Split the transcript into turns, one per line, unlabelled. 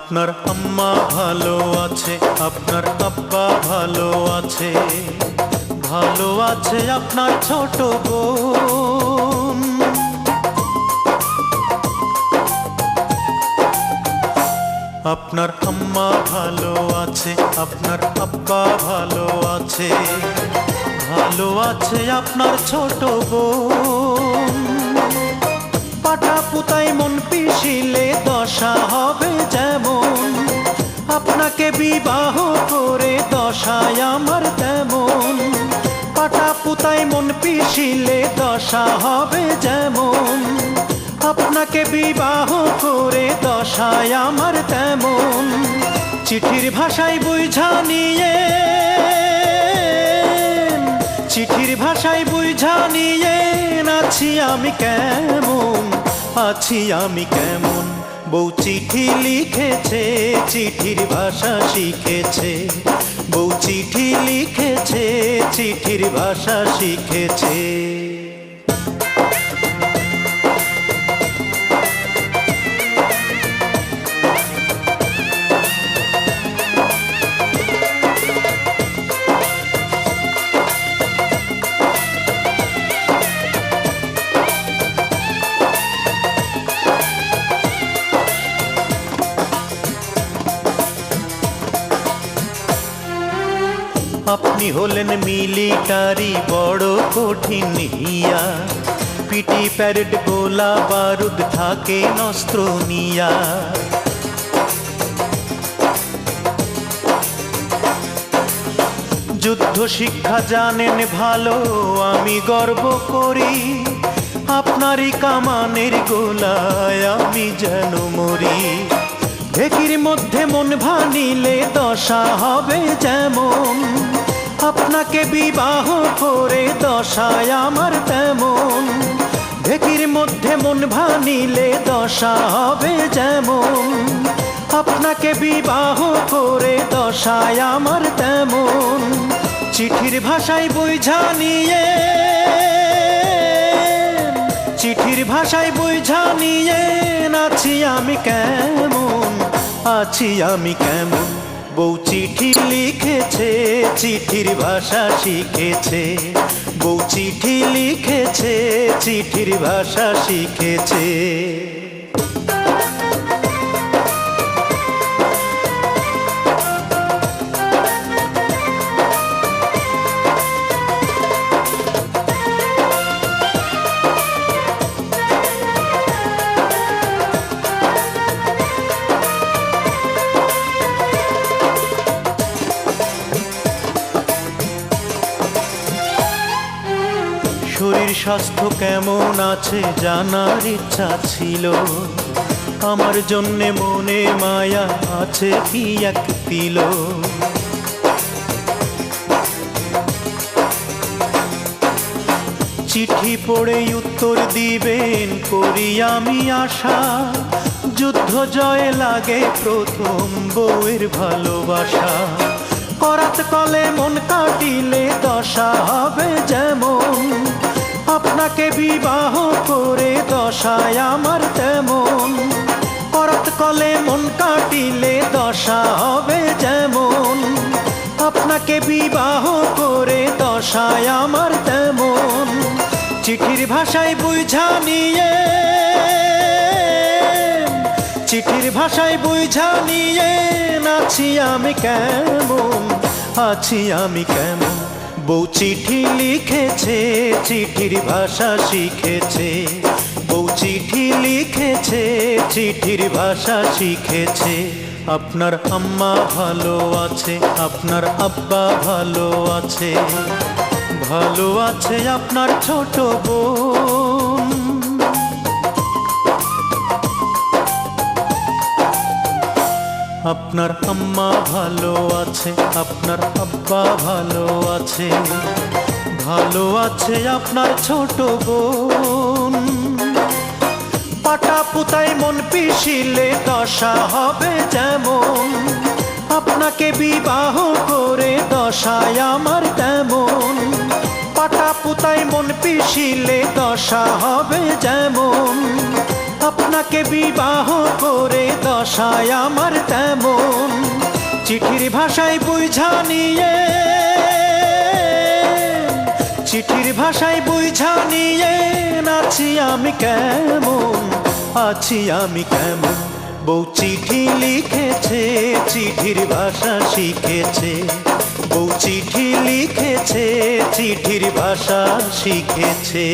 আপনার আম্মা ভালো আছে, আপনার আব্বা ভালো আছে, ভালো আছে আপনার ছোট বোন। আপনার আম্মা ভালো আছে, আপনার আব্বা ভালো আছে, ভালো আছে আপনার ছোট বোন। পাটা পুতাই মন পিষিলে দশা হবে যেমন, আপনাকে বিবাহ করে দশায় আমার তেমন। পাটা পুতাই মন পিষিলে দশা হবে যেমন, আপনাকে বিবাহ করে দশায় আমার তেমন। চিঠির ভাষায় বুঝা নিয়ে, চিঠির ভাষায় বুঝা নিয়ে আছি আমি কেমন, আছি আমি কেমন। বউ চিঠি লিখেছে, চিঠির ভাষা শিখেছে, বউ চিঠি লিখেছে, চিঠির ভাষা শিখেছে। আপনি হলেন মিলিটারি বড় কঠিন হিয়া, পিটি প্যারেড গোলা বারুদ থাকে অস্ত্র নিয়া। যুদ্ধ শিক্ষা জানেন ভালো, আমি গর্ব করি, আপনারই কামানের গোলায় আমি যেন মরি। ঢেকির মধ্যে মন ভানিলে দশা হবে যেমন, আপনাকে বিবাহ করে দশায় আমার তেমন। ঢেকির মধ্যে মন ভানিলে দশা হবে যেমন, আপনাকে বিবাহ করে দশায় আমার তেমন। চিঠির ভাষায় বুঝা নিয়ে, চিঠির ভাষায় বুঝা নিয়ে আছি আমি কেমন, আছি আমি কেমন। বউ চিঠি লিখেছে, চিঠির ভাষা শিখেছে, বউ চিঠি লিখেছে, চিঠির ভাষা শিখেছে। শরীর স্বাস্থ্য কেমন আছে জানার ইচ্ছা ছিল, আমার জন্যে মনে মায়া আছে কি এক তিল। চিঠি পড়ে উত্তর দিবেন করি আমি আশা, যুদ্ধ জয় লাগে প্রথম বউয়ের ভালোবাসা। করাত কলে মন কাটিলে দশা হবে যেমন, আপনাকে বিবাহ করে দশায় আমার তেমন। করাত কলে মন কাটিলে দশা হবে যেমন, আপনাকে বিবাহ করে দশায় আমার তেমন। চিঠির ভাষায় বুঝা নিয়ে, চিঠির ভাষায় বুঝা নিয়ে আছি আমি কেমন, আছি আমি কেমন। বউ চিঠি লিখেছে, চিঠির ভাষা শিখেছে, বউ চিঠি লিখেছে, চিঠির ভাষা শিখেছে। আপনার আম্মা ভালো আছে, আপনার আব্বা ভালো আছে, ভালো আছে আপনার ছোট বোন। আপনার আম্মা ভালো আছে, আপনার আব্বা ভালো আছে, ভালো আছে আপনার ছোট বোন। পাটা পুতাই মন পিষিলে দশা হবে যেমন, আপনাকে বিবাহ করে দশায় আমার তেমন। পাটা পুতাই মন পিষিলে দশা হবে যেমন, আপনাকে বিবাহ করে দশায় আমার তেমন, চিঠির ভাষায় বুঝা নিয়ে, চিঠির ভাষায় বুঝা নিয়ে আছি আমি কেমন, আছি আমি কেমন। বউ চিঠি লিখেছে, চিঠির ভাষা শিখেছে, বউ চিঠি লিখেছে, চিঠির ভাষা শিখেছে।